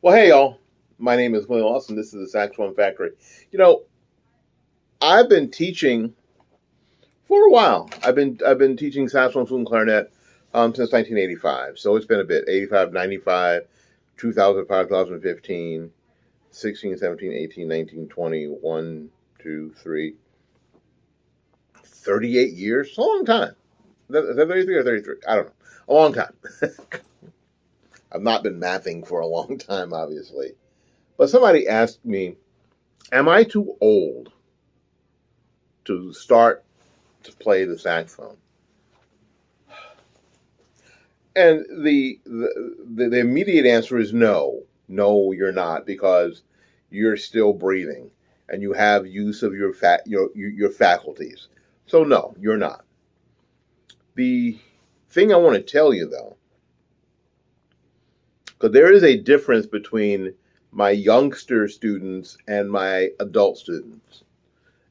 Well, hey y'all. My name is William Lawson. This is the Saxophone Factory. You know, I've been teaching for a while. I've been teaching saxophone, flute, and clarinet since 1985. So it's been a bit. 85, 95, 2005, 2015, 16, 17, 18, 19, 20, 1, 2, 3, 38 years. It's a long time. Is that 33 or 33? I don't know. A long time. I've not been mathing for a long time, obviously. But somebody asked me, am I too old to start to play the saxophone? And the immediate answer is no. No, you're not, because you're still breathing and you have use of your faculties. So no, you're not. The thing I want to tell you, though, because there is a difference between my youngster students and my adult students.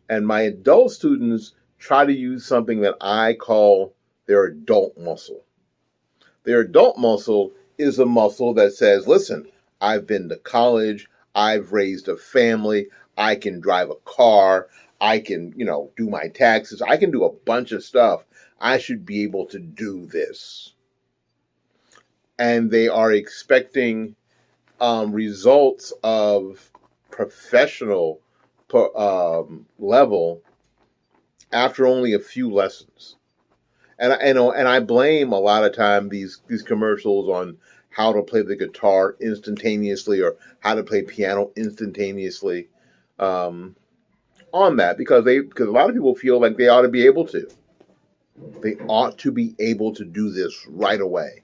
And my adult students try to use something that I call their adult muscle. Their adult muscle is a muscle that says, listen, I've been to college, I've raised a family, I can drive a car, I can, do my taxes, I can do a bunch of stuff. I should be able to do this. And they are expecting results of professional level after only a few lessons. And I blame a lot of time these commercials on how to play the guitar instantaneously or how to play piano instantaneously on that because a lot of people feel like they ought to be able to. They ought to be able to do this right away.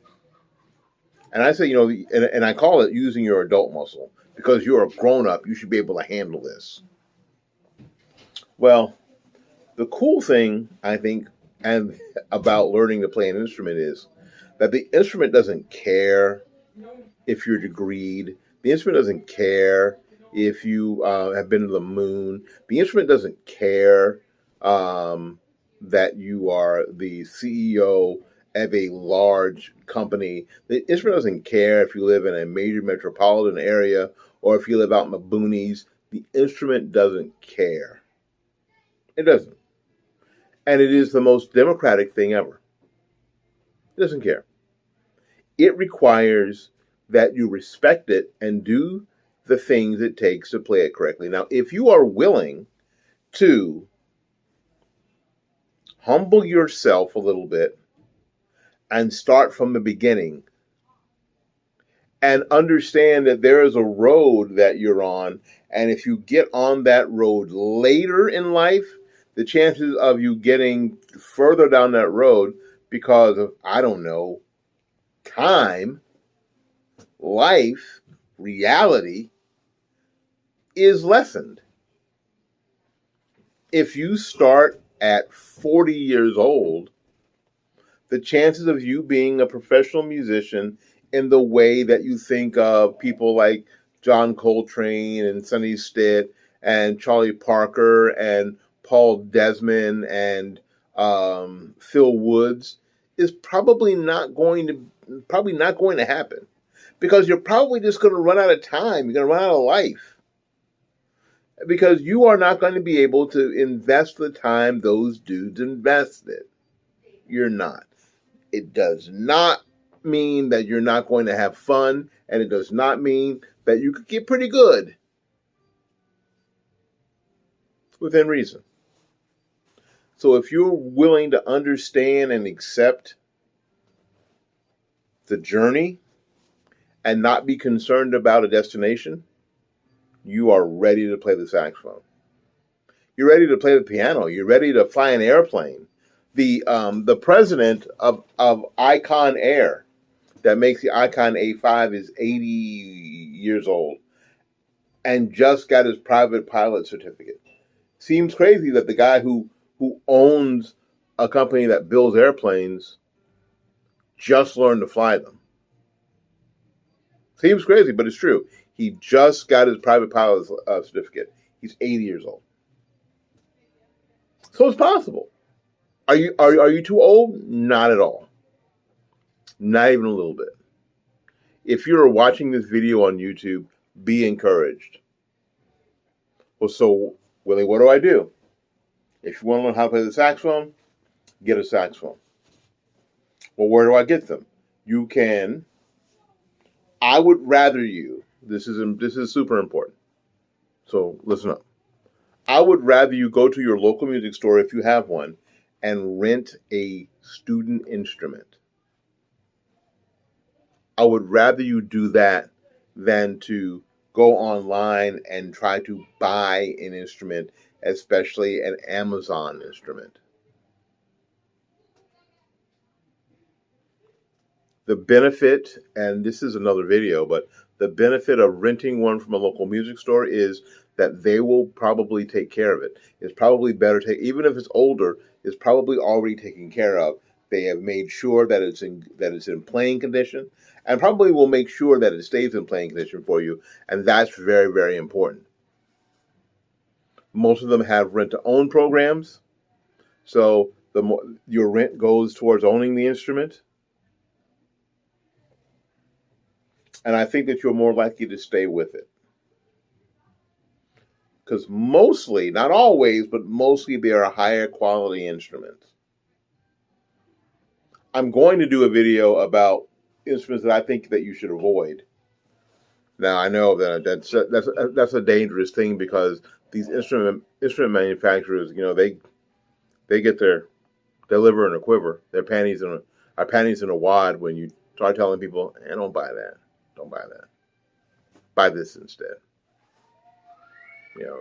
And I say, and I call it using your adult muscle, because you're a grown-up, you should be able to handle this. Well, the cool thing, I think, and about learning to play an instrument is that the instrument doesn't care if you're degreed. The instrument doesn't care if you have been to the moon. The instrument doesn't care that you are the CEO of a large company. The instrument doesn't care if you live in a major metropolitan area or if you live out in the boonies. The instrument doesn't care. It doesn't. And it is the most democratic thing ever. It doesn't care. It requires that you respect it and do the things it takes to play it correctly. Now, if you are willing to humble yourself a little bit and start from the beginning and understand that there is a road that you're on, and if you get on that road later in life, the chances of you getting further down that road because of, I don't know, time, life, reality, is lessened. If you start at 40 years old, the chances of you being a professional musician in the way that you think of people like John Coltrane and Sonny Stitt and Charlie Parker and Paul Desmond and Phil Woods is probably not going to happen, because you're probably just going to run out of time. You're going to run out of life, because you are not going to be able to invest the time those dudes invested. You're not. It does not mean that you're not going to have fun, and it does not mean that you could get pretty good within reason. So if you're willing to understand and accept the journey and not be concerned about a destination, you are ready to play the saxophone. You're ready to play the piano. You're ready to fly an airplane. The president of Icon Air that makes the Icon A5 is 80 years old and just got his private pilot certificate. Seems crazy that the guy who owns a company that builds airplanes just learned to fly them. Seems crazy, but it's true. He just got his private pilot certificate. He's 80 years old. So it's possible. Are you too old? Not at all. Not even a little bit. If you're watching this video on YouTube, be encouraged. Well, so, Willie, what do I do? If you want to learn how to play the saxophone, get a saxophone. Well, where do I get them? You can. I would rather you. This is super important. So listen up. I would rather you go to your local music store if you have one and rent a student instrument. I would rather you do that than to go online and try to buy an instrument, especially an Amazon instrument. The benefit, and this is another video, but the benefit of renting one from a local music store is that they will probably take care of it. It's probably better to, even if it's older, it's probably already taken care of. They have made sure that it's in playing condition, and probably will make sure that it stays in playing condition for you, and that's very, very important. Most of them have rent-to-own programs, so the more your rent goes towards owning the instrument. And I think that you're more likely to stay with it. Because mostly, not always, but mostly they are higher quality instruments. I'm going to do a video about instruments that I think that you should avoid. Now, I know that that's a dangerous thing because these instrument manufacturers, they get their liver in a quiver, our panties in a wad when you start telling people, don't buy that. Don't buy that. Buy this instead.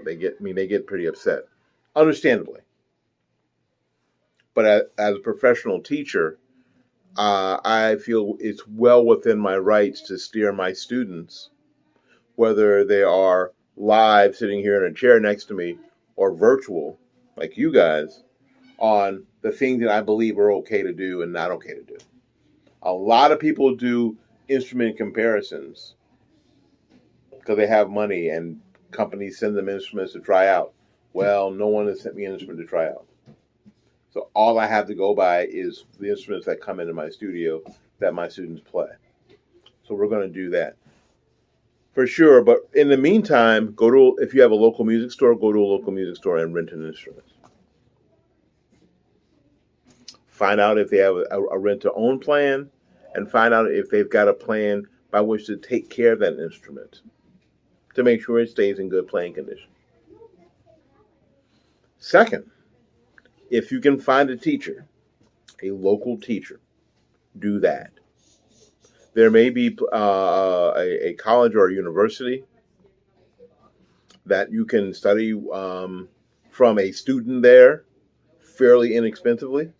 They get pretty upset, understandably. But as a professional teacher, I feel it's well within my rights to steer my students, whether they are live sitting here in a chair next to me or virtual, like you guys, on the things that I believe are okay to do and not okay to do. A lot of people do instrument comparisons because they have money and companies send them instruments to try out. Well, no one has sent me an instrument to try out. So all I have to go by is the instruments that come into my studio that my students play. So we're going to do that for sure. But in the meantime, if you have a local music store, go to a local music store and rent an instrument. Find out if they have a rent-to-own plan, and find out if they've got a plan by which to take care of that instrument to make sure it stays in good playing condition. Second, if you can find a teacher, a local teacher, do that. There may be a college or a university that you can study from a student there fairly inexpensively.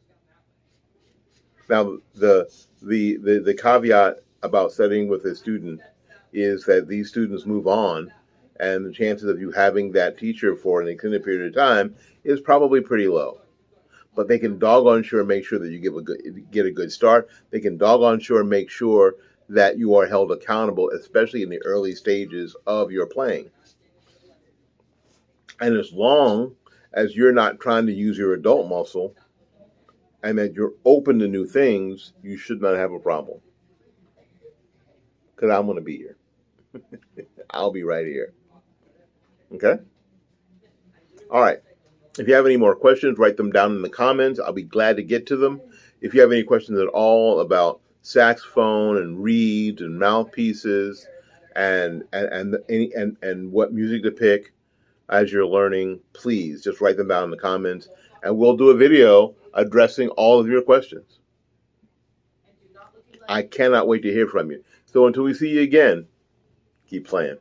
Now, the caveat about studying with a student is that these students move on, and the chances of you having that teacher for an extended period of time is probably pretty low. But they can doggone sure make sure that you get a good start. They can doggone sure make sure that you are held accountable, especially in the early stages of your playing. And as long as you're not trying to use your adult muscle and that you're open to new things, you should not have a problem. Because I'm going to be here. I'll be right here. Okay? All right. If you have any more questions, write them down in the comments. I'll be glad to get to them. If you have any questions at all about saxophone and reeds and mouthpieces and what music to pick as you're learning, please just write them down in the comments, and we'll do a video addressing all of your questions. I cannot wait to hear from you. So until we see you again, keep playing.